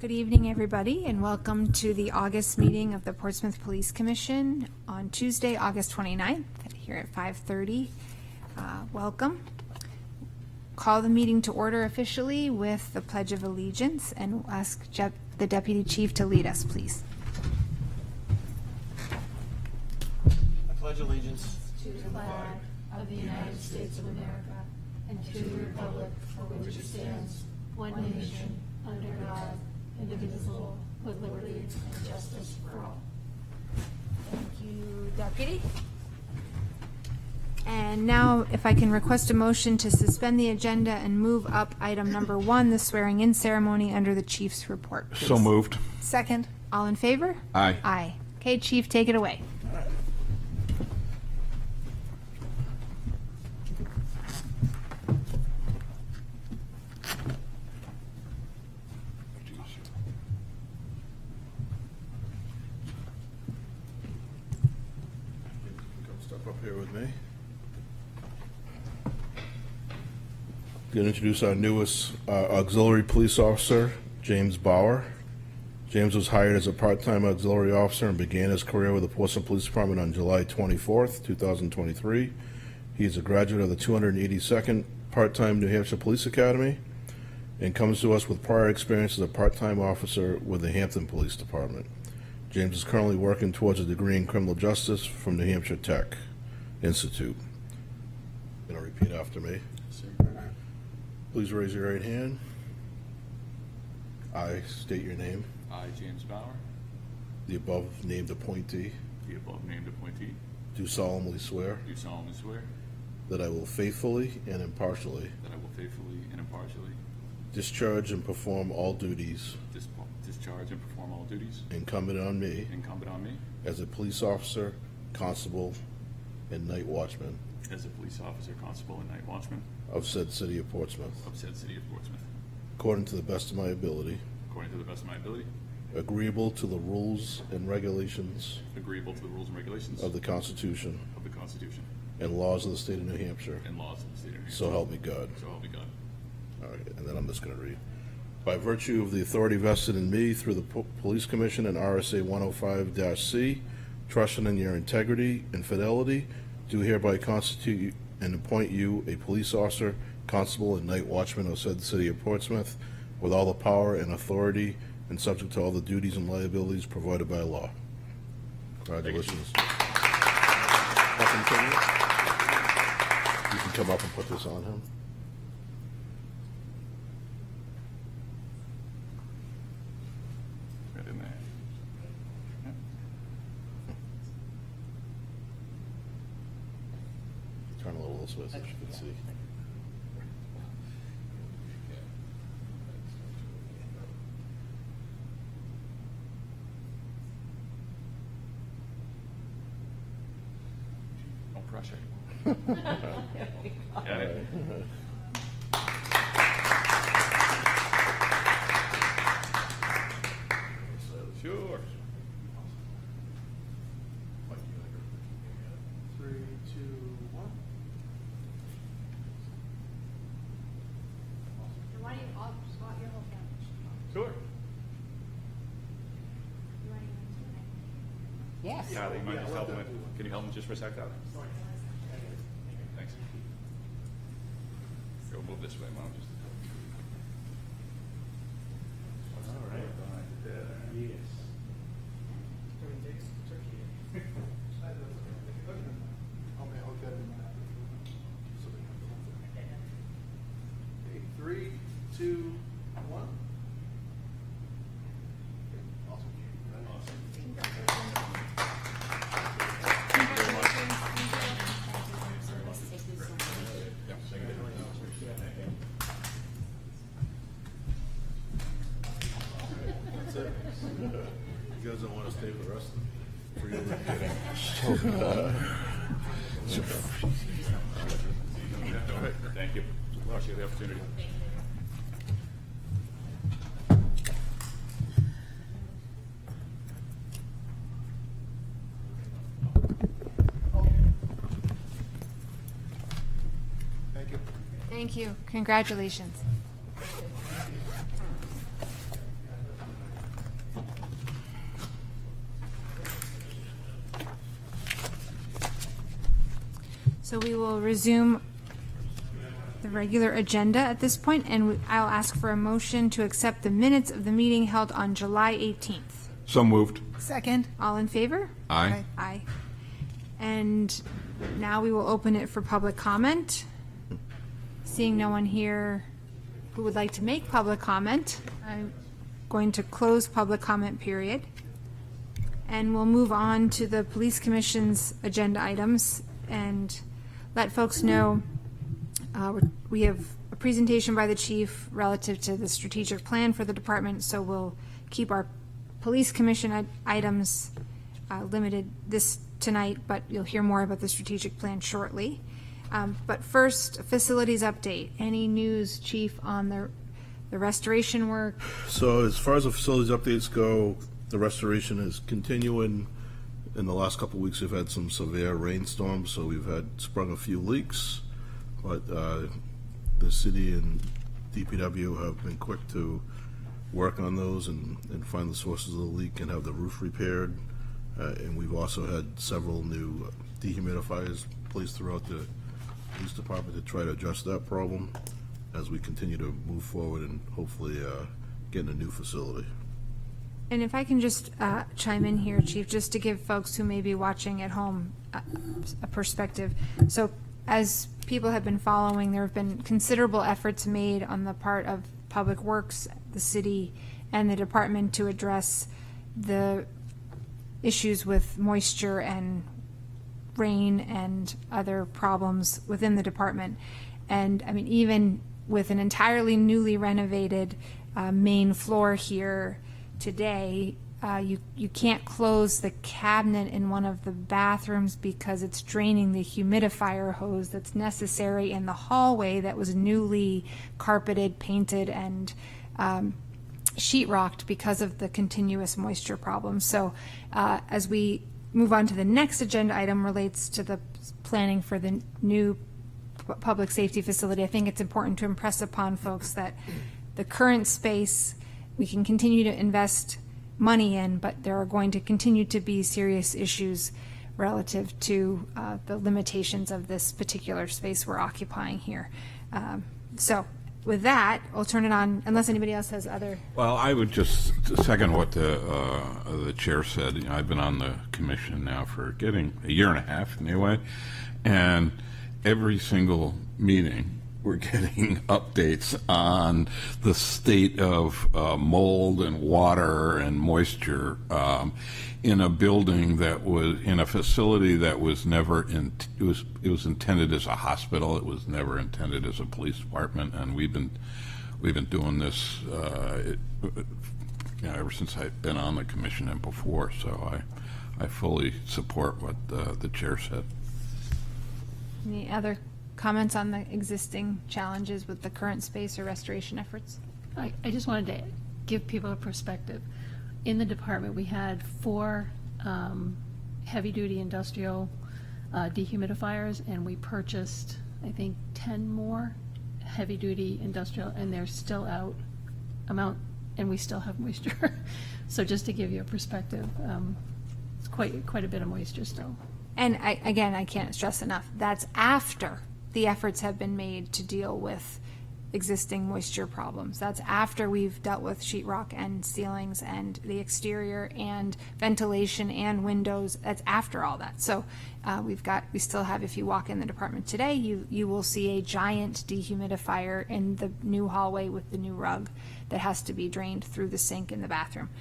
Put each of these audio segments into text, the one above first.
Good evening, everybody, and welcome to the August meeting of the Portsmouth Police Commission on Tuesday, August 29th, here at 5:30. Welcome. Call the meeting to order officially with the Pledge of Allegiance, and ask the Deputy Chief to lead us, please. I pledge allegiance to the flag of the United States of America and to the republic for which it stands, one nation, under God, indivisible, with liberty and justice for all. Thank you, Deputy. And now, if I can request a motion to suspend the agenda and move up item number 1, the swearing-in ceremony, under the Chief's report, please. So moved. Second. All in favor? Aye. Aye. Okay, Chief, take it away. Come step up here with me. Going to introduce our newest auxiliary police officer, James Bauer. James was hired as a part-time auxiliary officer and began his career with the Portsmouth Police Department on July 24th, 2023. He is a graduate of the 282nd Part-Time New Hampshire Police Academy and comes to us with prior experience as a part-time officer with the Hampton Police Department. James is currently working towards a degree in criminal justice from New Hampshire Tech Institute. Going to repeat after me. Please raise your right hand. I state your name. I, James Bauer, The above named appointee the above named appointee, do solemnly swear do solemnly swear that I will faithfully and impartially that I will faithfully and impartially discharge and perform all duties discharge and perform all duties incumbent on me incumbent on me as a police officer, constable, and night watchman as a police officer, constable, and night watchman of said city of Portsmouth, of said city of Portsmouth, according to the best of my ability, according to the best of my ability, agreeable to the rules and regulations agreeable to the rules and regulations of the Constitution of the Constitution and laws of the state of New Hampshire. and laws of the state of New Hampshire. So help me God. So help me God. All right, and then I'm just going to read. By virtue of the authority vested in me through the Police Commission and RSA 105-C, trusting in your integrity and fidelity, do hereby constitute and appoint you a police officer, constable, and night watchman of said city of Portsmouth, with all the power and authority and subject to all the duties and liabilities provided by law. Congratulations. Welcome, Kenny. You can come up and put this on him. Right in there. Yep. Turn a little this way so you can see. No pressure. Got it. Sure. 3, 2, 1. Why don't you all squat your whole family? Sure. Yes. Tyler, you mind just helping with, can you help me just for a sec, Tyler? Thanks. Go move this way, Mom. Just. All right. Yes. Okay, 3, 2, 1. That's it. You guys don't want to stay for the rest of Thank you. Appreciate the opportunity. Thank you. Thank you. Congratulations. So we will resume the regular agenda at this point, and I'll ask for a motion to accept the minutes of the meeting held on July 18th. So moved. Second. All in favor? Aye. Aye. And now we will open it for public comment. Seeing no one here who would like to make public comment, I'm going to close public comment period. And we'll move on to the Police Commission's agenda items and let folks know we have a presentation by the chief relative to the strategic plan for the department, so we'll keep our Police Commission items limited this tonight, but you'll hear more about the strategic plan shortly. But first, facilities update. Any news, chief, on the restoration work? So as far as the facilities updates go, the restoration is continuing. In the last couple of weeks, we've had some severe rainstorms, so we've had sprung a few leaks, but the city and DPW have been quick to work on those and find the sources of the leak and have the roof repaired. And we've also had several new dehumidifiers placed throughout the police department to try to address that problem as we continue to move forward and hopefully get a new facility. And if I can just chime in here, Chief, just to give folks who may be watching at home a perspective. So as people have been following, there have been considerable efforts made on the part of Public Works, the city, and the department to address the issues with moisture and rain and other problems within the department. And I mean, even with an entirely newly renovated main floor here today, you can't close the cabinet in one of the bathrooms because it's draining the humidifier hose that's necessary in the hallway that was newly carpeted, painted, and sheetrocked because of the continuous moisture problem. So as we move on to the next agenda item relates to the planning for the new public safety facility, I think it's important to impress upon folks that the current space we can continue to invest money in, but there are going to continue to be serious issues relative to the limitations of this particular space we're occupying here. So with that, I'll turn it on, unless anybody else has other. Well, I would just second what the chair said. You know, I've been on the commission now for getting a year and a half anyway, and every single meeting we're getting updates on the state of mold and water and moisture in a building that was in a facility that was never in. It was intended as a hospital. It was never intended as a police department, and we've been doing this ever since I've been on the commission and before. So I fully support what the chair said. Any other comments on the existing challenges with the current space or restoration efforts? I just wanted to give people a perspective. In the department, we had 4 heavy-duty industrial dehumidifiers, and we purchased, I think, 10 more heavy-duty industrial, and they're still out and we still have moisture. So just to give you a perspective, it's quite a bit of moisture still. And I can't stress enough, that's after the efforts have been made to deal with existing moisture problems. That's after we've dealt with sheetrock and ceilings and the exterior and ventilation and windows. That's after all that. So we still have, if you walk in the department today, you will see a giant dehumidifier in the new hallway with the new rug that has to be drained through the sink in the bathroom.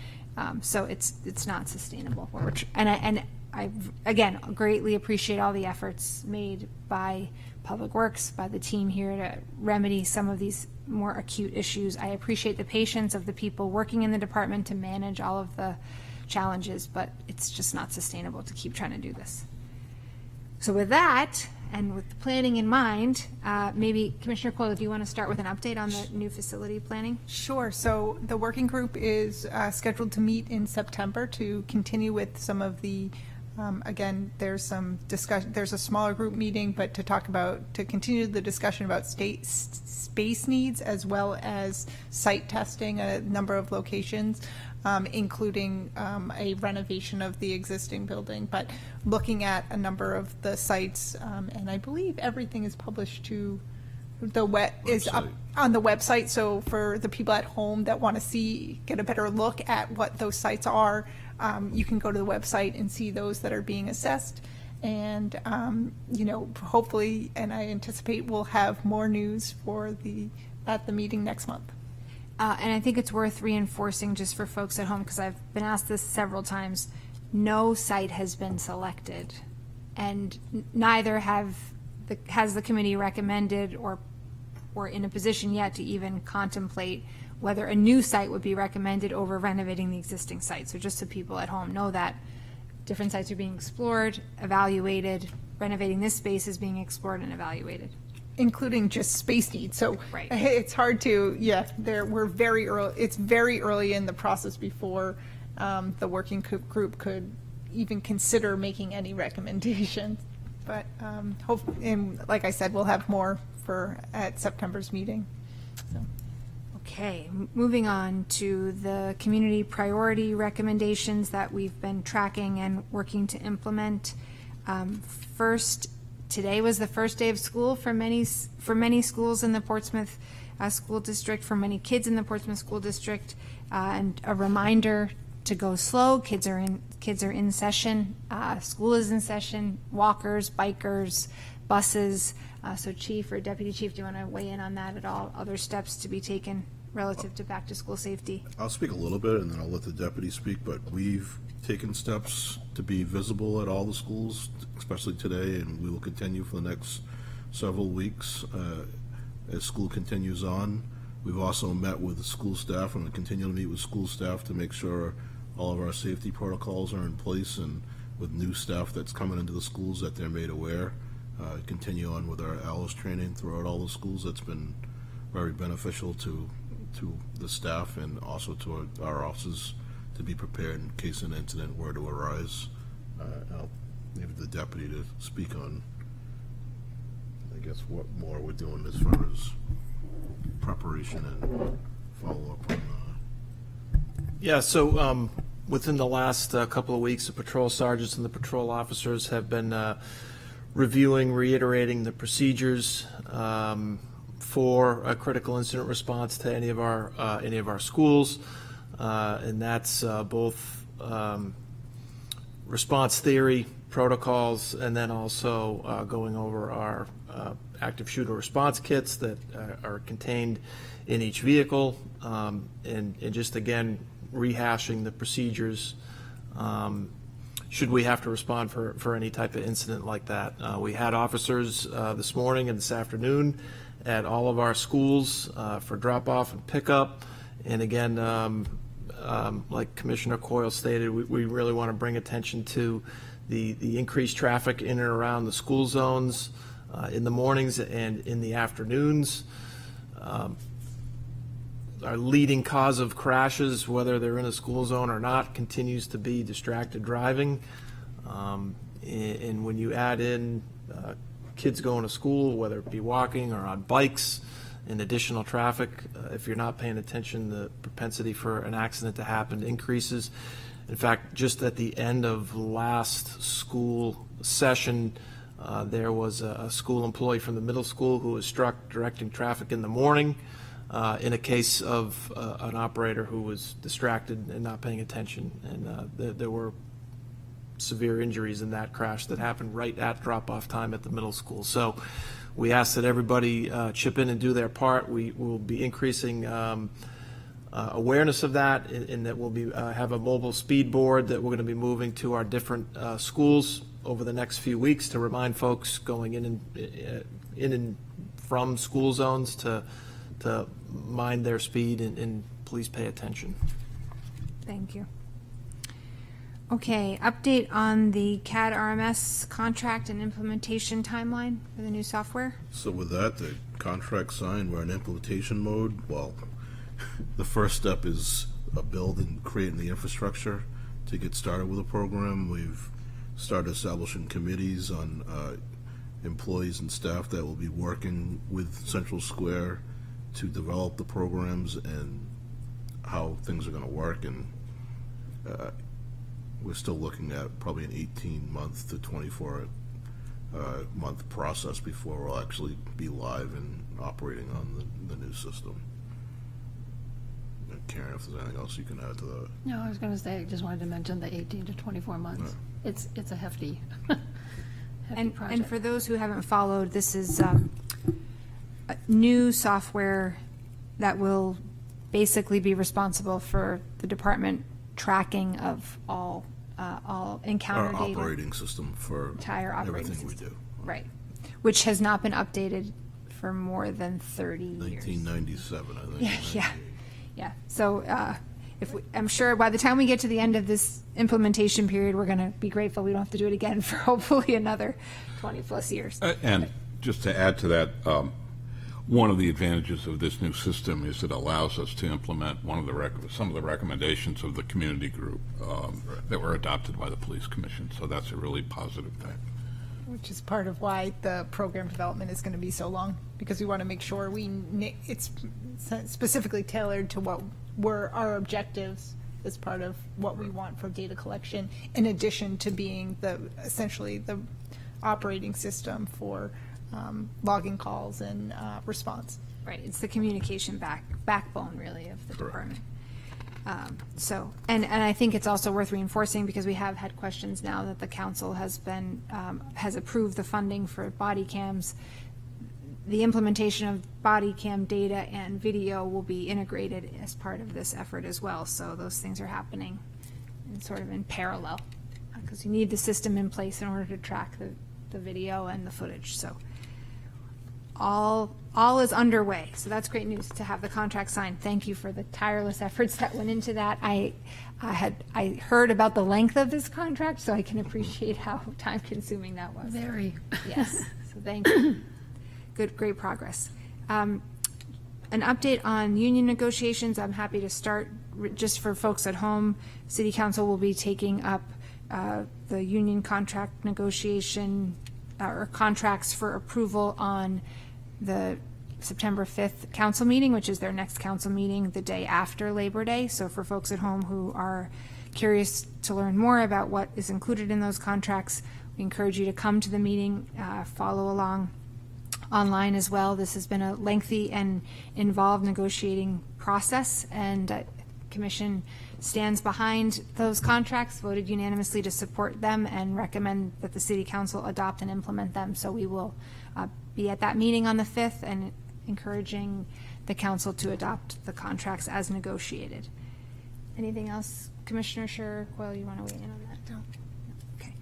So it's not sustainable. And I again greatly appreciate all the efforts made by Public Works, by the team here to remedy some of these more acute issues. I appreciate the patience of the people working in the department to manage all of the challenges, but it's just not sustainable to keep trying to do this. So with that, and with the planning in mind, maybe Commissioner Coyle, do you want to start with an update on the new facility planning? Sure. So the working group is scheduled to meet in September to continue with some of the Again, there's some discussion, there's a smaller group meeting, but to continue the discussion about space needs as well as site testing a number of locations, including a renovation of the existing building, but looking at a number of the sites, and I believe everything is published to the is up on the website. So for the people at home that want to get a better look at what those sites are, you can go to the website and see those that are being assessed. And, hopefully, and I anticipate we'll have more news at the meeting next month. And I think it's worth reinforcing just for folks at home, because I've been asked this several times, no site has been selected, and neither has the committee recommended or in a position yet to even contemplate whether a new site would be recommended over renovating the existing site. So just so people at home know that different sites are being explored, evaluated, renovating this space is being explored and evaluated. Including just space needs. So Right. It's hard to, we're very early, it's very early in the process before the working group could even consider making any recommendations. But and like I said, we'll have more at September's meeting. So. Okay, moving on to the community priority recommendations that we've been tracking and working to implement. First, today was the first day of school for many schools in the Portsmouth School District, for many kids in the Portsmouth School District, and a reminder to go slow. Kids are in session. School is in session. Walkers, bikers, buses. So Chief or Deputy Chief, do you want to weigh in on that at all? Other steps to be taken relative to back to school safety? I'll speak a little bit and then I'll let the deputy speak, but we've taken steps to be visible at all the schools, especially today, and we will continue for the next several weeks as school continues on. We've also met with the school staff and we continue to meet with school staff to make sure all of our safety protocols are in place, and with new staff that's coming into the schools that they're made aware. Continue on with our ALICE training throughout all the schools. That's been very beneficial to the staff and also to our officers to be prepared in case an incident were to arise. I'll leave the deputy to speak on, I guess, what more we're doing as far as preparation and follow-up on Yeah, so within the last couple of weeks, the patrol sergeants and the patrol officers have been reviewing, reiterating the procedures for a critical incident response to any of our schools, and that's both response theory, protocols, and then also going over our active shooter response kits that are contained in each vehicle, and just again rehashing the procedures should we have to respond for any type of incident like that. We had officers this morning and this afternoon at all of our schools for drop-off and pickup. And again, like Commissioner Coyle stated, we really want to bring attention to the increased traffic in and around the school zones in the mornings and in the afternoons. Our leading cause of crashes, whether they're in a school zone or not, continues to be distracted driving. And when you add in kids going to school, whether it be walking or on bikes, and additional traffic, if you're not paying attention, the propensity for an accident to happen increases. In fact, just at the end of last school session, there was a school employee from the middle school who was struck directing traffic in the morning in a case of an operator who was distracted and not paying attention. And there were severe injuries in that crash that happened right at drop-off time at the middle school. So we ask that everybody chip in and do their part. We will be increasing awareness of that, in that we'll be have a mobile speed board that we're going to be moving to our different schools over the next few weeks to remind folks going in and from school zones to mind their speed and please pay attention. Thank you. Okay, update on the CAD RMS contract and implementation timeline for the new software? So with that, the contract signed, we're in implementation mode. Well, the first step is build and creating the infrastructure to get started with the program. We've start establishing committees on employees and staff that will be working with Central Square to develop the programs and how things are going to work. And we're still looking at probably an 18-month to 24-month process before we'll actually be live and operating on the new system. Karen, if there's anything else you can add to that. No, I was going to say, I just wanted to mention the 18 to 24 months. It's a hefty, And project. for those who haven't followed, this is a new software that will basically be responsible for the department tracking of all encounter Our data. operating system for Entire operating everything we system. do. Right, which has not been updated for more than 30 years. 1997, I think. Yeah. So I'm sure by the time we get to the end of this implementation period, we're going to be grateful we don't have to do it again for hopefully another 20 plus years. And just to add to that, one of the advantages of this new system is it allows us to implement some of the recommendations of the community group that were adopted by the police commission. So that's a really positive thing. Which is part of why the program development is going to be so long, because we want to make sure it's specifically tailored to what were our objectives as part of what we want for data collection, in addition to being essentially the operating system for logging calls and response. Right, it's the communication backbone really of the department. And I think it's also worth reinforcing, because we have had questions now that the council has approved the funding for body cams. The implementation of body cam data and video will be integrated as part of this effort as well. So those things are happening sort of in parallel, because you need the system in place in order to track the video and the footage. So all is underway. So that's great news to have the contract signed. Thank you for the tireless efforts that went into that. I heard about the length of this contract, so I can appreciate how time consuming that was. Very. Yes, so thank you. Great progress. An update on union negotiations. I'm happy to start just for folks at home. City Council will be taking up the union contract negotiation or contracts for approval on the September 5th council meeting, which is their next council meeting the day after Labor Day. So for folks at home who are curious to learn more about what is included in those contracts, we encourage you to come to the meeting, follow along online as well. This has been a lengthy and involved negotiating process, and Commission stands behind those contracts, voted unanimously to support them, and recommend that the City Council adopt and implement them. So we will be at that meeting on the 5th and encouraging the council to adopt the contracts as negotiated. Anything else, Commissioner Sher-Coyle, you want to weigh in on that? No. Okay.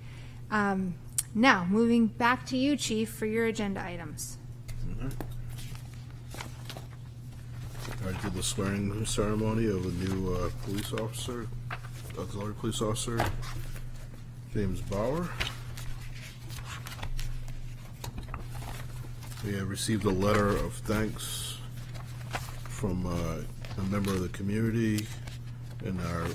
Now, moving back to you, Chief, for your agenda items. I did the swearing ceremony of a new police officer, auxiliary police officer, James Bauer. We have received a letter of thanks from a member of the community in our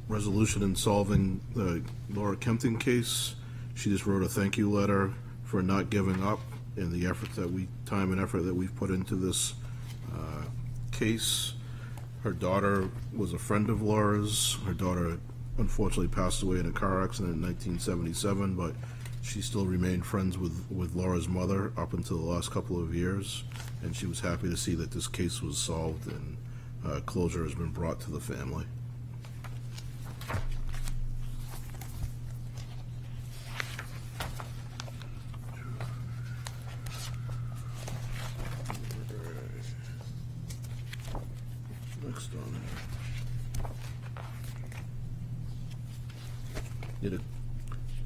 resolution in solving the Laura Kempton case. She just wrote a thank you letter for not giving up in the time and effort that we've put into this case. Her daughter was a friend of Laura's. Her daughter unfortunately passed away in a car accident in 1977, but she still remained friends with Laura's mother up until the last couple of years, and she was happy to see that this case was solved and closure has been brought to the family. Next on. Need a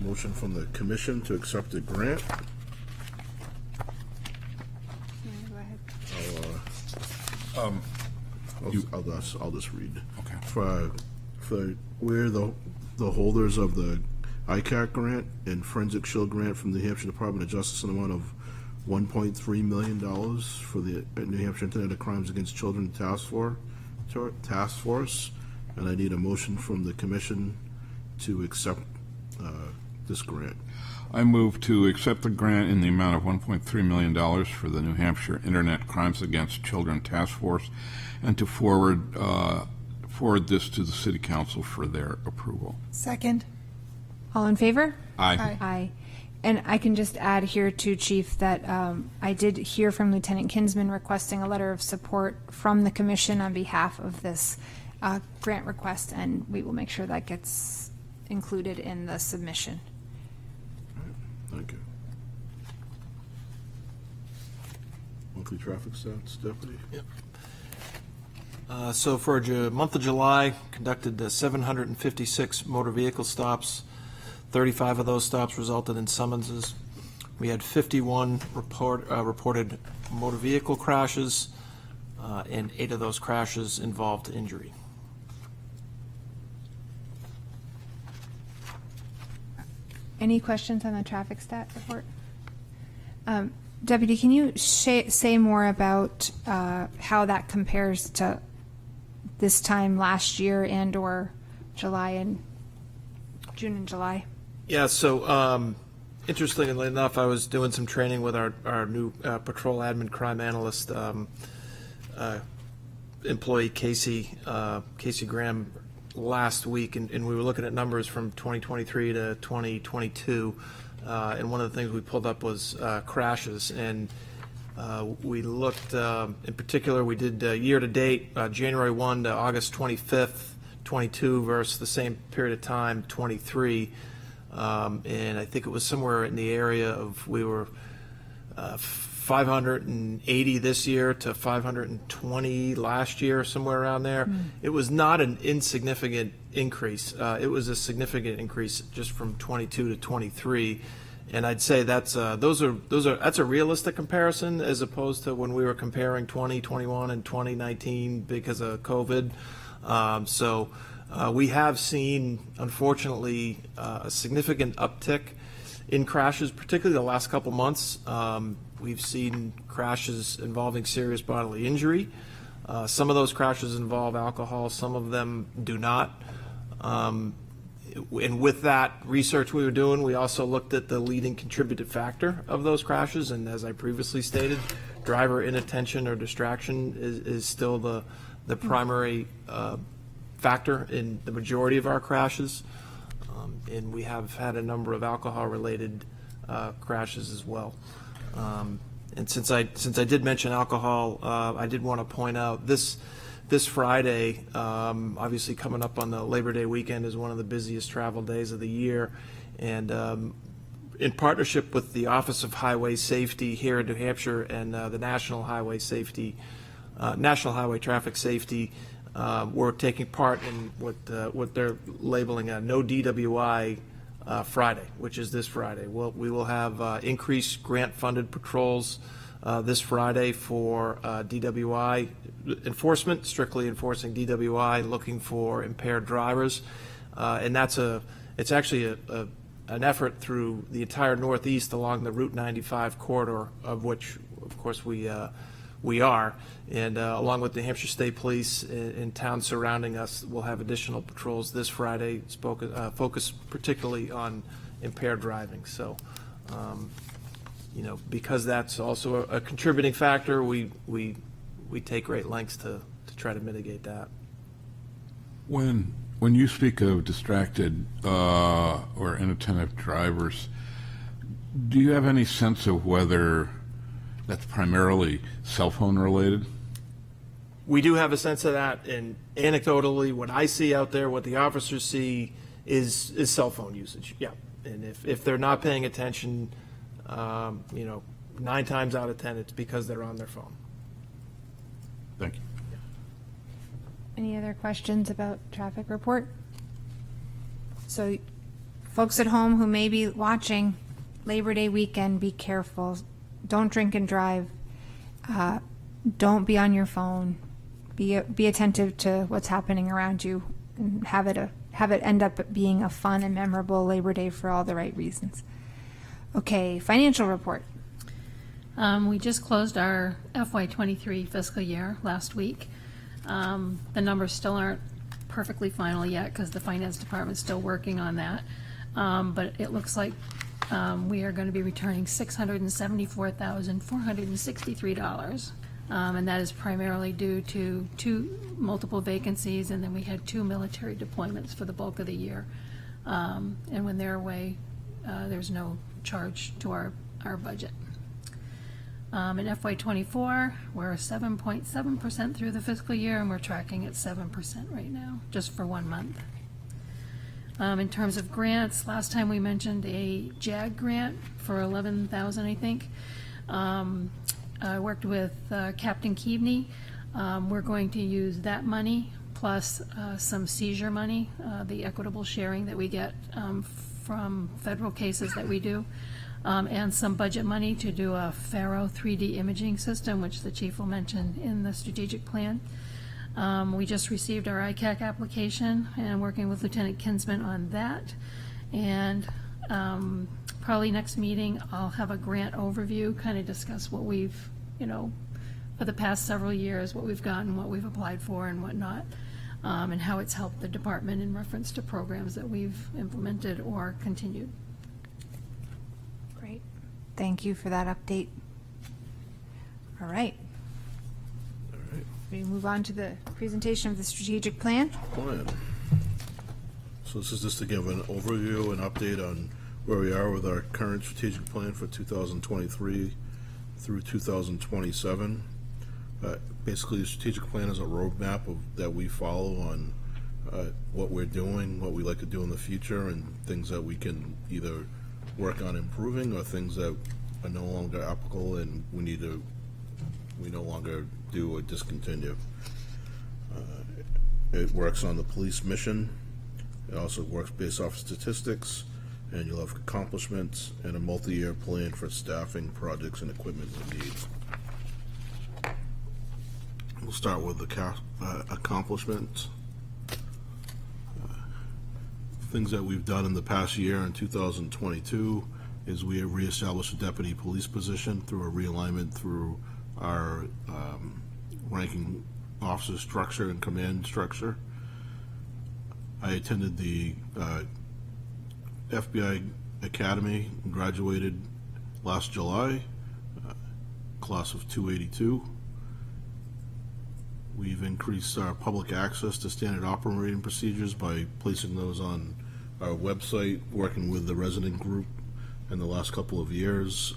motion from the commission to accept a grant. Go ahead. I'll just read. Okay. We're the holders of the ICAC grant and Forensic Shield grant from the New Hampshire Department of Justice in the amount of $1.3 million for the New Hampshire Internet of Crimes Against Children Task Force. And I need a motion from the commission to accept this grant. I move to accept the grant in the amount of $1.3 million for the New Hampshire Internet Crimes Against Children Task Force, and to forward this to the City Council for their approval. Second. All in favor? Aye. Aye. And I can just add here too, Chief, that I did hear from Lieutenant Kinsman requesting a letter of support from the commission on behalf of this grant request, and we will make sure that gets included in the submission. Thank you. Monthly traffic stats, Deputy? So for month of July, conducted 756 motor vehicle stops. 35 of those stops resulted in summonses. We had 51 reported motor vehicle crashes, and 8 of those crashes involved injury. Any questions on the traffic stat report? Deputy, can you say more about how that compares to this time last year and or July and June and July? Yeah, so interestingly enough, I was doing some training with our new patrol admin crime analyst employee, Casey Graham, last week, and we were looking at numbers from 2023 to 2022, and one of the things we pulled up was crashes, and we looked, in particular, we did year-to-date, January 1 to August 25th, 22 versus the same period of time, 23, and I think it was somewhere in the area of, we were 580 this year to 520 last year, somewhere around there. It was not an insignificant increase. It was a significant increase just from 22 to 23. And I'd say that's that's a realistic comparison as opposed to when we were comparing 2021 and 2019 because of COVID. So we have seen, unfortunately, a significant uptick in crashes, particularly the last couple months. We've seen crashes involving serious bodily injury. Some of those crashes involve alcohol, some of them do not. And with that research we were doing, we also looked at the leading contributing factor of those crashes, and as I previously stated, driver inattention or distraction is still the primary factor in the majority of our crashes. And we have had a number of alcohol-related crashes as well. And since I did mention alcohol, I did want to point out this Friday, obviously coming up on the Labor Day weekend, is one of the busiest travel days of the year, and in partnership with the Office of Highway Safety here in New Hampshire and the National Highway Traffic Safety, we're taking part in what they're labeling a No DWI Friday, which is this Friday. We will have increased grant-funded patrols this Friday for DWI enforcement, strictly enforcing DWI, looking for impaired drivers, and it's actually an effort through the entire Northeast along the Route 95 corridor, of which, of course, we are, and along with the Hampshire State Police in towns surrounding us, we'll have additional patrols this Friday, focused particularly on impaired driving. So, because that's also a contributing factor, we take great lengths to try to mitigate that. When you speak of distracted or inattentive drivers, do you have any sense of whether that's primarily cell phone related? We do have a sense of that, and anecdotally, what I see out there, what the officers see, is cell phone usage. Yeah, and if they're not paying attention, 9 times out of 10, it's because they're on their phone. Thank you. Any other questions about traffic report? So, folks at home who may be watching, Labor Day weekend, be careful. Don't drink and drive. Don't be on your phone. Be attentive to what's happening around you, and have it end up being a fun and memorable Labor Day for all the right reasons. Okay, financial report. We just closed our FY23 fiscal year last week. The numbers still aren't perfectly final yet, because the finance department's still working on that. But it looks like we are going to be returning $674,463. And that is primarily due to multiple vacancies, and then we had 2 military deployments for the bulk of the year. And when they're away, there's no charge to our budget. In FY '24, we're 7.7% through the fiscal year, and we're tracking at 7% right now, just for 1 month. In terms of grants, last time we mentioned a JAG grant for $11,000, I think. I worked with Captain Keaveney. We're going to use that money plus some seizure money, the equitable sharing that we get from federal cases that we do, and some budget money to do a Faro 3D imaging system, which the chief will mention in the strategic plan. We just received our ICAC application and working with Lieutenant Kinsman on that. And probably next meeting, I'll have a grant overview, kind of discuss what we've, for the past several years, what we've gotten, what we've applied for and whatnot, and how it's helped the department in reference to programs that we've implemented or continued. Great. Thank you for that update. All right. We move on to the presentation of the strategic plan. Plan. So this is just to give an overview and update on where we are with our current strategic plan for 2023 through 2027. Basically, the strategic plan is a roadmap that we follow on what we're doing, what we like to do in the future, and things that we can either work on improving or things that are no longer applicable and we no longer do or discontinue. It works on the police mission. It also works based off statistics, and you'll have accomplishments and a multi-year plan for staffing, projects, and equipment and needs. We'll start with the accomplishments. Things that we've done in the past year in 2022 is we have reestablished a deputy police position through a realignment through our ranking officer structure and command structure. I attended the FBI Academy and graduated last July, class of 282. We've increased our public access to standard operating procedures by placing those on our website, working with the resident group in the last couple of years.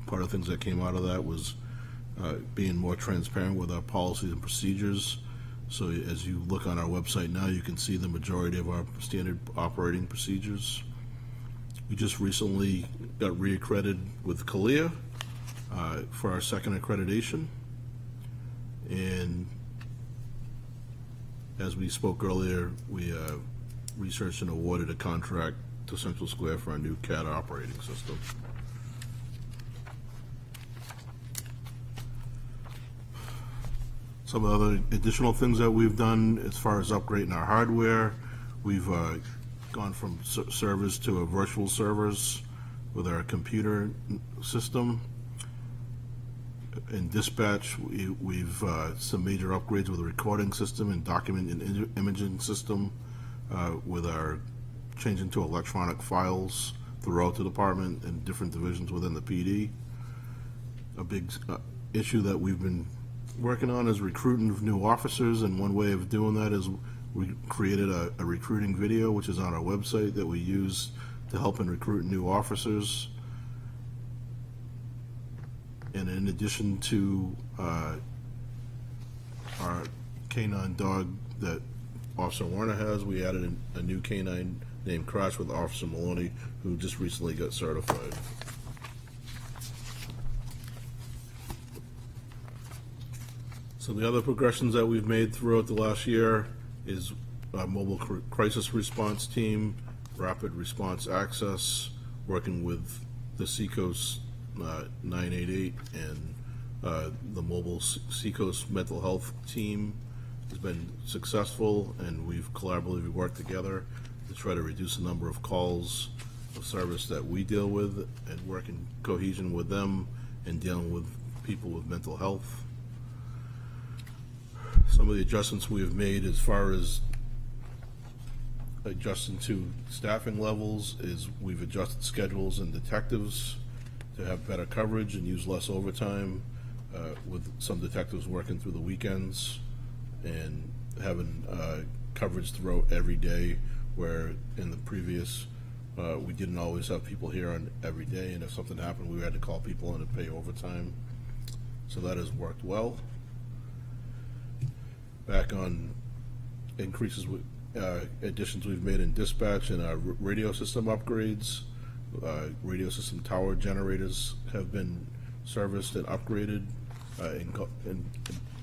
Part of the things that came out of that was being more transparent with our policies and procedures. So as you look on our website now, you can see the majority of our standard operating procedures. We just recently got reaccredited with CALEA for our second accreditation. And as we spoke earlier, we researched and awarded a contract to Central Square for our new CAD operating system. Some of the other additional things that we've done as far as upgrading our hardware, we've gone from servers to a virtual servers with our computer system. In dispatch, we've some major upgrades with the recording system and document and imaging system with our changing to electronic files throughout the department and different divisions within the PD. A big issue that we've been working on is recruiting of new officers, and one way of doing that is we created a recruiting video, which is on our website, that we use to help in recruiting new officers. And in addition to our canine dog that Officer Warner has, we added a new canine named Crash with Officer Maloney, who just recently got certified. So the other progressions that we've made throughout the last year is our mobile crisis response team, rapid response access, working with the Seacoast 988 and the mobile Seacoast mental health team has been successful, and we've collaboratively worked together to try to reduce the number of calls of service that we deal with and work in cohesion with them and dealing with people with mental health. Some of the adjustments we have made as far as adjusting to staffing levels is we've adjusted schedules and detectives to have better coverage and use less overtime, with some detectives working through the weekends and having coverage throughout every day, where in the previous, we didn't always have people here on every day, and if something happened, we had to call people in and pay overtime. So that has worked well. Back on increases with additions we've made in dispatch and our radio system upgrades. Radio system tower generators have been serviced and upgraded, and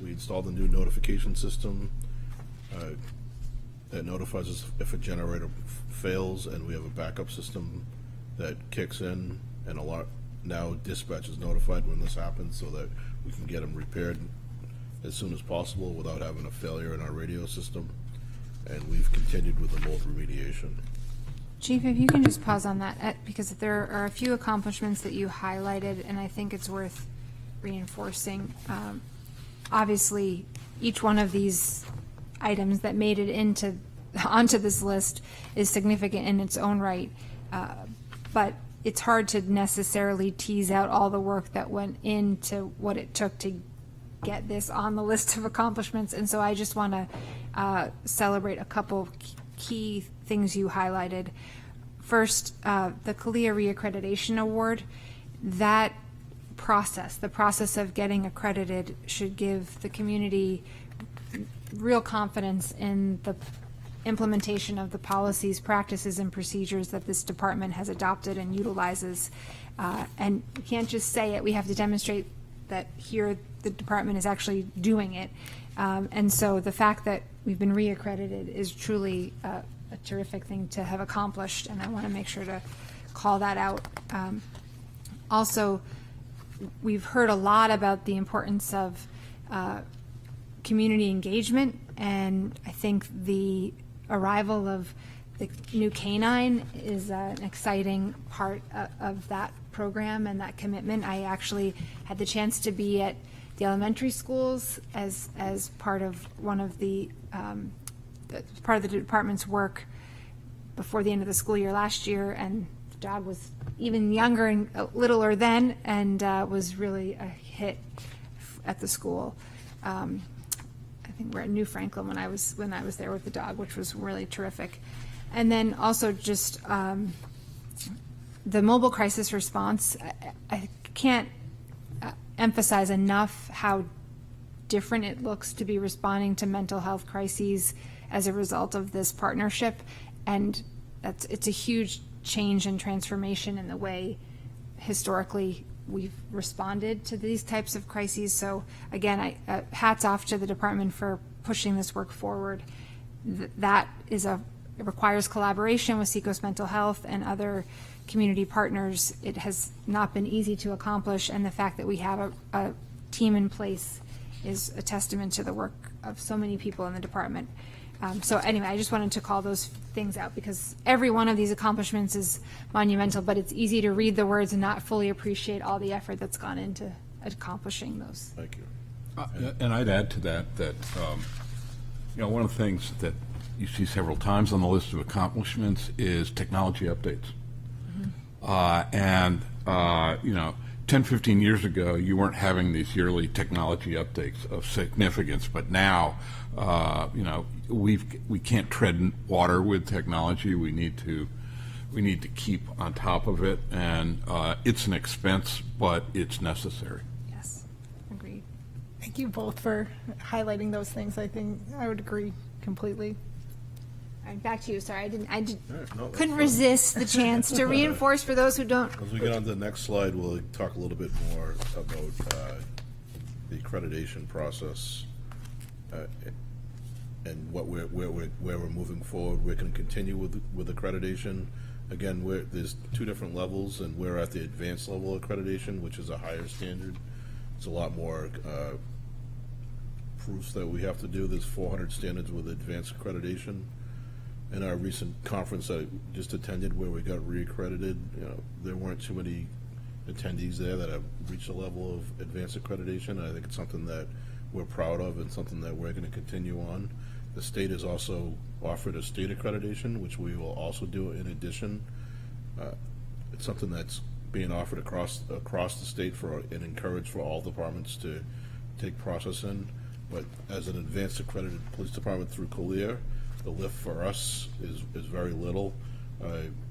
we installed a new notification system that notifies us if a generator fails, and we have a backup system that kicks in, and a lot now dispatch is notified when this happens so that we can get them repaired as soon as possible without having a failure in our radio system. And we've continued with the mold remediation. Chief, if you can just pause on that, because there are a few accomplishments that you highlighted, and I think it's worth reinforcing. Obviously, each one of these items that made it onto this list is significant in its own right, but it's hard to necessarily tease out all the work that went into what it took to get this on the list of accomplishments. And so I just want to celebrate a couple key things you highlighted. First, the CALIA Reaccreditation Award. That process, the process of getting accredited, should give the community real confidence in the implementation of the policies, practices, and procedures that this department has adopted and utilizes. And we can't just say it, we have to demonstrate that here the department is actually doing it. And so the fact that we've been reaccredited is truly a terrific thing to have accomplished, and I want to make sure to call that out. Also, we've heard a lot about the importance of community engagement, and I think the arrival of the new canine is an exciting part of that program and that commitment. I actually had the chance to be at the elementary schools as part of one of the part of the department's work before the end of the school year last year, and the dog was even younger and littler then, and was really a hit at the school. I think we're at New Franklin when I was there with the dog, which was really terrific. And then also just the mobile crisis response. I can't emphasize enough how different it looks to be responding to mental health crises as a result of this partnership, and it's a huge change and transformation in the way historically we've responded to these types of crises. So again, hats off to the department for pushing this work forward. That is it requires collaboration with Seacoast Mental Health and other community partners. It has not been easy to accomplish, and the fact that we have a team in place is a testament to the work of so many people in the department. So anyway, I just wanted to call those things out because every one of these accomplishments is monumental, but it's easy to read the words and not fully appreciate all the effort that's gone into accomplishing those. Thank you. And I'd add to that, one of the things that you see several times on the list of accomplishments is technology updates. Mm-hmm. 10, 15 years ago, you weren't having these yearly technology updates of significance, but now, we can't tread water with technology. We need to keep on top of it, and it's an expense, but it's necessary. Yes, agreed. Thank you both for highlighting those things. I think I would agree completely. All right, back to you. Sorry, I No, that's couldn't fine. resist the chance to reinforce for those who don't. As we get on to the next slide, we'll talk a little bit more about the accreditation process and where we're moving forward. We're going to continue with accreditation. Again, there's two different levels, and we're at the advanced level accreditation, which is a higher standard. It's a lot more proofs that we have to do. There's 400 standards with advanced accreditation. In our recent conference I just attended where we got reaccredited, there weren't too many attendees there that have reached a level of advanced accreditation. I think it's something that we're proud of and something that we're going to continue on. The state has also offered a state accreditation, which we will also do in addition. It's something that's being offered across the state and encouraged for all departments to take process in. But as an advanced accredited police department through CALEA, the lift for us is very little.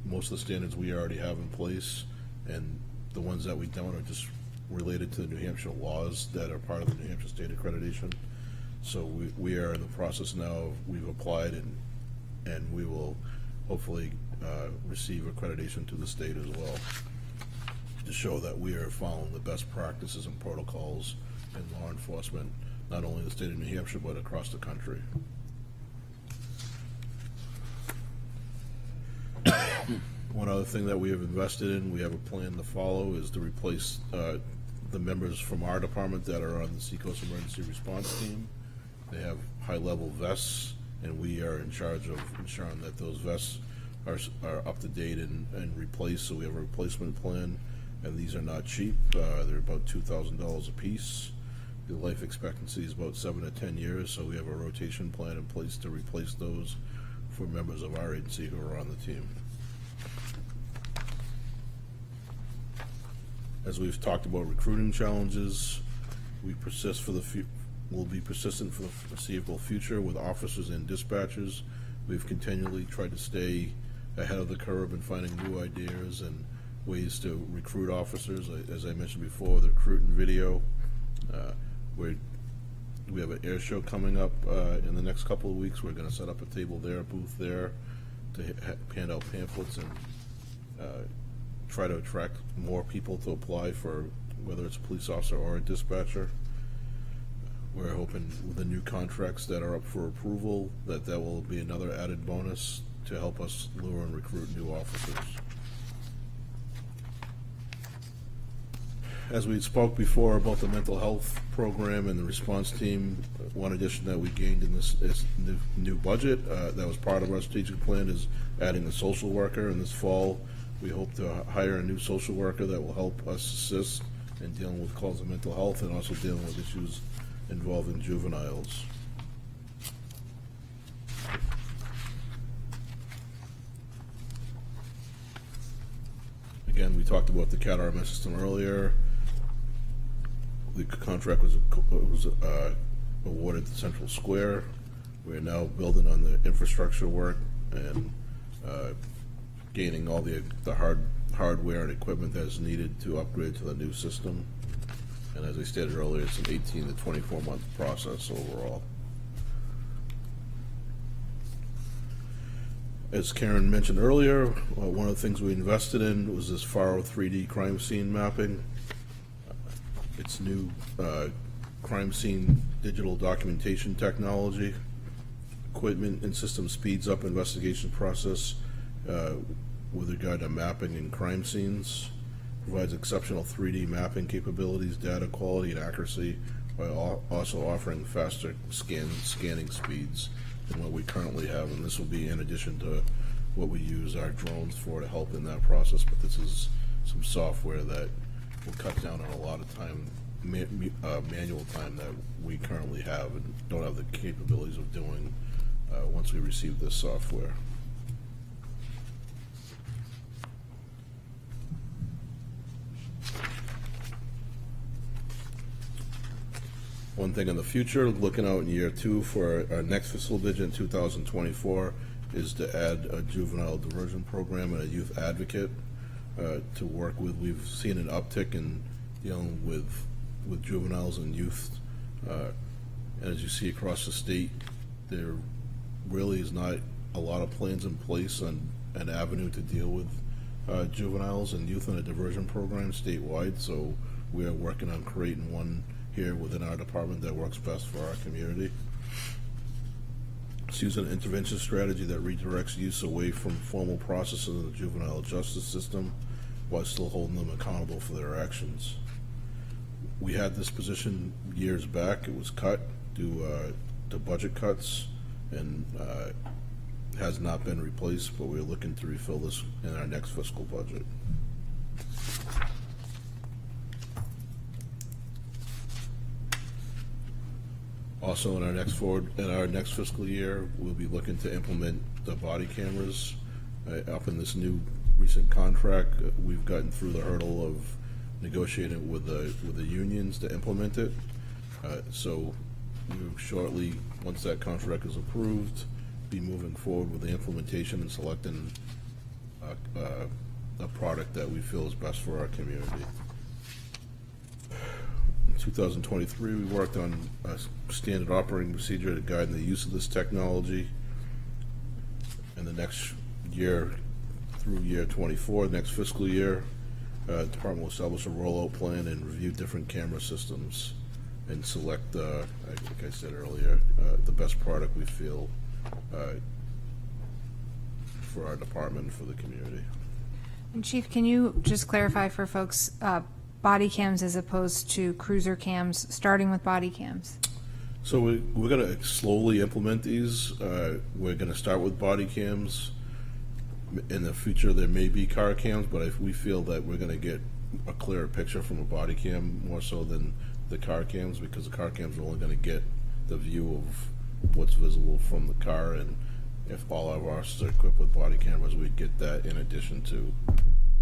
Most of the standards we already have in place, and the ones that we don't are just related to the New Hampshire laws that are part of the New Hampshire State Accreditation. So we are in the process now. We've applied and we will hopefully receive accreditation to the state as well, to show that we are following the best practices and protocols in law enforcement, not only in the state of New Hampshire, but across the country. One other thing that we have invested in, we have a plan to follow, is to replace the members from our department that are on the Seacoast Emergency Response Team. They have high-level vests, and we are in charge of ensuring that those vests are up to date and replaced, so we have a replacement plan, and these are not cheap. They're about $2,000 a piece. The life expectancy is about 7 to 10 years, so we have a rotation plan in place to replace those for members of our agency who are on the team. As we've talked about recruiting challenges, we persist will be persistent for the foreseeable future with officers and dispatchers. We've continually tried to stay ahead of the curve in finding new ideas and ways to recruit officers. As I mentioned before, the recruiting video. We have an air show coming up in the next couple of weeks. We're going to set up a table there, a booth there, to hand out pamphlets and try to attract more people to apply for whether it's a police officer or a dispatcher. We're hoping with the new contracts that are up for approval that will be another added bonus to help us lure and recruit new officers. As we spoke before about the mental health program and the response team, one addition that we gained in this new budget that was part of our strategic plan is adding a social worker. In this fall, we hope to hire a new social worker that will help us assist in dealing with calls of mental health and also dealing with issues involving juveniles. Again, we talked about the CAT RMS system earlier. The contract was awarded to Central Square. We are now building on the infrastructure work and gaining all the hardware and equipment that is needed to upgrade to the new system. And as I stated earlier, it's an 18 to 24 month process overall. As Karen mentioned earlier, one of the things we invested in was this FARO 3D crime scene mapping. It's new crime scene digital documentation technology. Equipment and system speeds up investigation process with regard to mapping and crime scenes. Provides exceptional 3D mapping capabilities, data quality, and accuracy, while also offering faster scanning speeds than what we currently have. And this will be in addition to what we use our drones for to help in that process. But this is some software that will cut down on a lot of time, manual time that we currently have and don't have the capabilities of doing once we receive this software. One thing in the future, looking out in year 2 for our next fiscal budget in 2024, is to add a juvenile diversion program and a youth advocate to work with. We've seen an uptick in dealing with juveniles and youth. And as you see across the state, there really is not a lot of plans in place on an avenue to deal with juveniles and youth in a diversion program statewide. So we are working on creating one here within our department that works best for our community. It's using an intervention strategy that redirects youth away from formal processes of the juvenile justice system while still holding them accountable for their actions. We had this position years back. It was cut due to budget cuts and has not been replaced, but we're looking to refill this in our next fiscal budget. Also, in our next fiscal year, we'll be looking to implement the body cameras up in this new recent contract. We've gotten through the hurdle of negotiating with the unions to implement it. So we'll shortly, once that contract is approved, be moving forward with the implementation and selecting a product that we feel is best for our community. In 2023, we worked on a standard operating procedure to guide the use of this technology. In the next year, through year 24, next fiscal year, the department will establish a rollout plan and review different camera systems and select, like I said earlier, the best product we feel for our department and for the community. And Chief, can you just clarify for folks, body cams as opposed to cruiser cams, starting with body cams? So we're going to slowly implement these. We're going to start with body cams. In the future, there may be car cams, but if we feel that we're going to get a clearer picture from a body cam more so than the car cams, because the car cams are only going to get the view of what's visible from the car, and if all of our officers are equipped with body cameras, we'd get that in addition to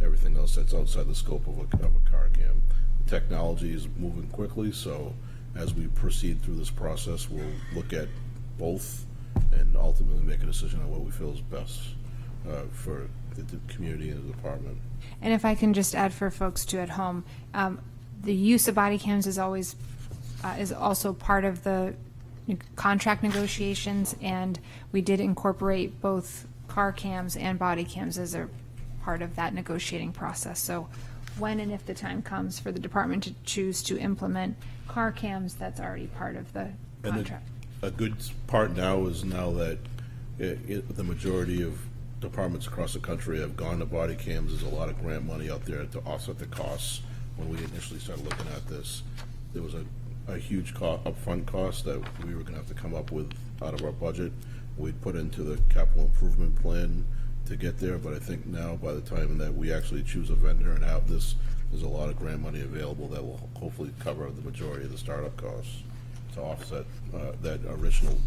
everything else that's outside the scope of a car cam. The technology is moving quickly, so as we proceed through this process, we'll look at both and ultimately make a decision on what we feel is best for the community and the department. And if I can just add for folks too at home, the use of body cams is always, is also part of the contract negotiations, and we did incorporate both car cams and body cams as a part of that negotiating process. So when and if the time comes for the department to choose to implement car cams, that's already part of the contract. A good part now is that the majority of departments across the country have gone to body cams. There's a lot of grant money out there to offset the costs. When we initially started looking at this, there was a huge upfront cost that we were going to have to come up with out of our budget. We'd put into the capital improvement plan to get there, but I think now by the time that we actually choose a vendor and have this, there's a lot of grant money available that will hopefully cover the majority of the startup costs to offset that original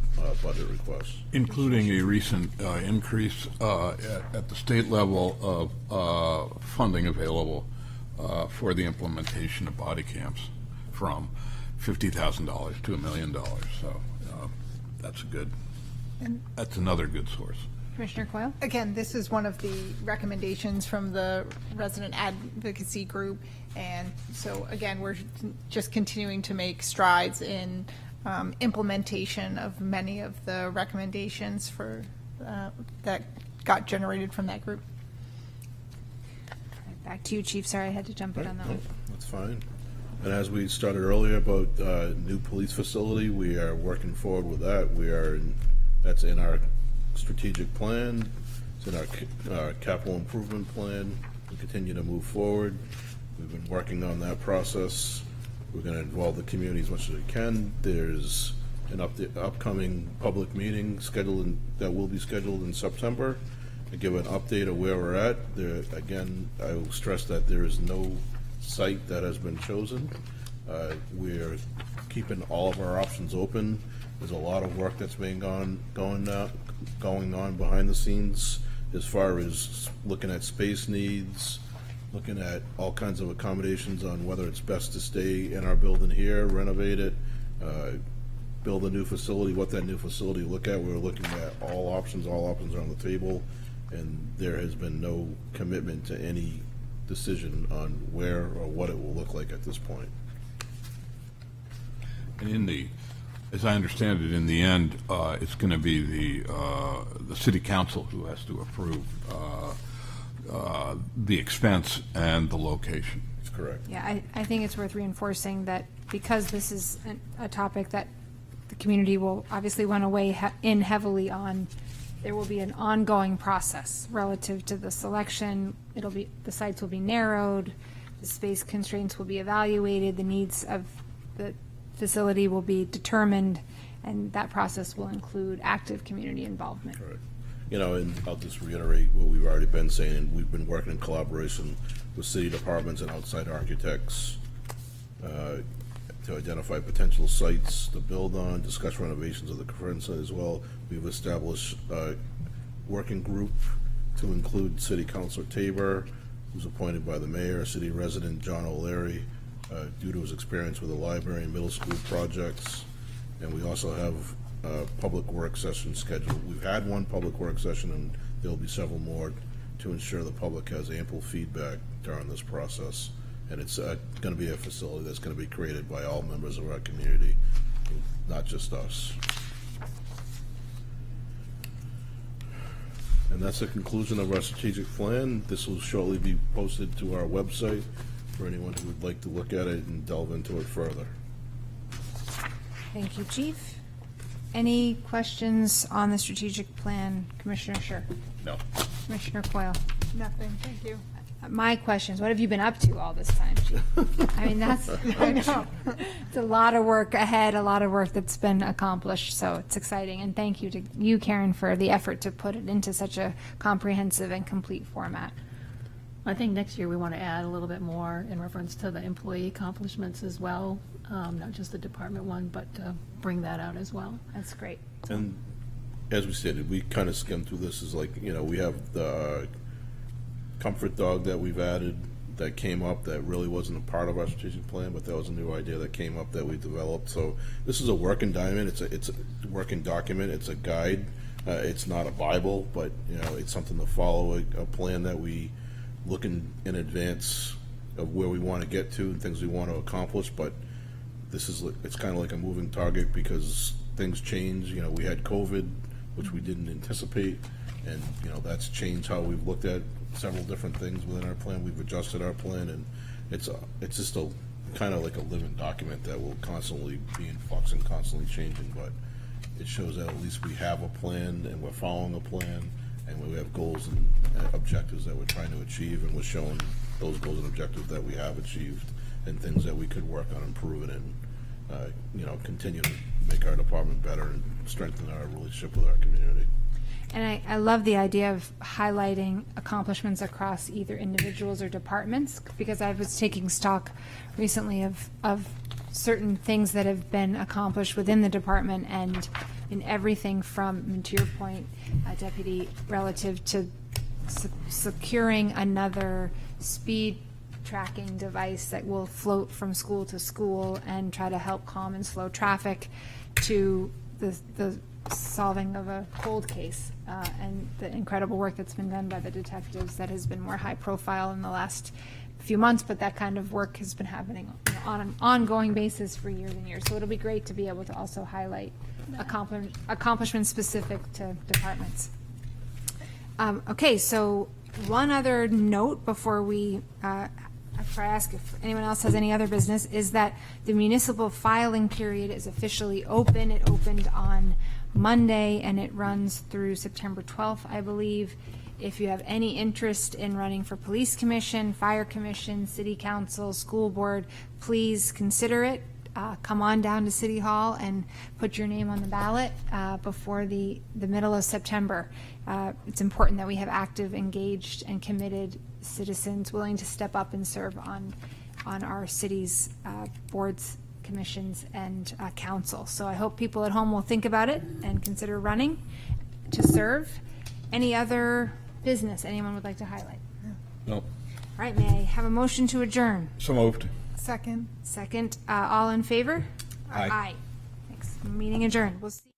budget request. Including a recent increase at the state level of funding available for the implementation of body cams from $50,000 to $1 million. So that's another good source. Commissioner Coyle? Again, this is one of the recommendations from the resident advocacy group, and so again, we're just continuing to make strides in implementation of many of the recommendations for that got generated from that group. Back to you, Chief. Sorry, I had to jump in on that one. That's fine. And as we started earlier about new police facility, we are working forward with that. That's in our strategic plan. It's in our capital improvement plan. We continue to move forward. We've been working on that process. We're going to involve the community as much as we can. There's an upcoming public meeting that will be scheduled in September to give an update of where we're at. Again, I will stress that there is no site that has been chosen. We're keeping all of our options open. There's a lot of work that's been going on behind the scenes as far as looking at space needs, looking at all kinds of accommodations on whether it's best to stay in our building here, renovate it, build a new facility, what that new facility look at. We're looking at all options are on the table, and there has been no commitment to any decision on where or what it will look like at this point. And as I understand it, in the end, it's going to be the city council who has to approve the expense and the location. That's correct. Yeah, I think it's worth reinforcing that because this is a topic that the community will obviously want to weigh in heavily on, there will be an ongoing process relative to the selection. The sites will be narrowed, the space constraints will be evaluated, the needs of the facility will be determined, and that process will include active community involvement. Correct. And I'll just reiterate what we've already been saying. We've been working in collaboration with city departments and outside architects to identify potential sites to build on, discuss renovations of the current site as well. We've established a working group to include City Councilor Tabor, who's appointed by the mayor, city resident John O'Leary, due to his experience with the library and middle school projects. And we also have a public work session scheduled. We've had one public work session, and there'll be several more to ensure the public has ample feedback during this process. And it's going to be a facility that's going to be created by all members of our community, not just us. And that's the conclusion of our strategic plan. This will shortly be posted to our website for anyone who would like to look at it and delve into it further. Thank you, Chief. Any questions on the strategic plan, Commissioner Scher? No. Commissioner Coyle? Nothing, thank you. My question is, what have you been up to all this time, Chief? I mean, that's, it's a lot of work ahead, a lot of work that's been accomplished, so it's exciting. And thank you to you, Karen, for the effort to put it into such a comprehensive and complete format. I think next year we want to add a little bit more in reference to the employee accomplishments as well, not just the department one, but bring that out as well. That's great. And as we stated, we kind of skimmed through this. Is like, you know, we have the comfort dog that we've added that came up that really wasn't a part of our strategic plan, but that was a new idea that came up that we developed. So this is a working document. It's a working document. It's a guide. It's not a Bible, but you know, it's something to follow, a plan that we look in advance of where we want to get to and things we want to accomplish. But this is, it's kind of like a moving target because things change. You know, we had COVID, which we didn't anticipate, and you know, that's changed how we've looked at several different things within our plan. We've adjusted our plan, and it's just a kind of like a living document that will constantly be in flux and constantly changing. But it shows that at least we have a plan and we're following a plan, and we have goals and objectives that we're trying to achieve, and we're showing those goals and objectives that we have achieved and things that we could work on improving and you know, continue to make our department better and strengthen our relationship with our community. And I love the idea of highlighting accomplishments across either individuals or departments, because I was taking stock recently of certain things that have been accomplished within the department, and in everything from, to your point, Deputy, relative to securing another speed tracking device that will float from school to school and try to help calm and slow traffic, to the solving of a cold case, and the incredible work that's been done by the detectives that has been more high profile in the last few months, but that kind of work has been happening, you know, on an ongoing basis for years and years. So it'll be great to be able to also highlight accomplishments specific to departments. Okay, so one other note before I ask if anyone else has any other business, is that the municipal filing period is officially open. It opened on Monday and it runs through September 12th, I believe. If you have any interest in running for police commission, fire commission, city council, school board, please consider it. Come on down to City Hall and put your name on the ballot before the middle of September. It's important that we have active, engaged, and committed citizens willing to step up and serve on our city's boards, commissions, and council. So I hope people at home will think about it and consider running to serve. Any other business anyone would like to highlight? No. All right, may I have a motion to adjourn? So moved. Second. Second, all in favor? Aye. Aye. Thanks. Meeting adjourned. We'll see.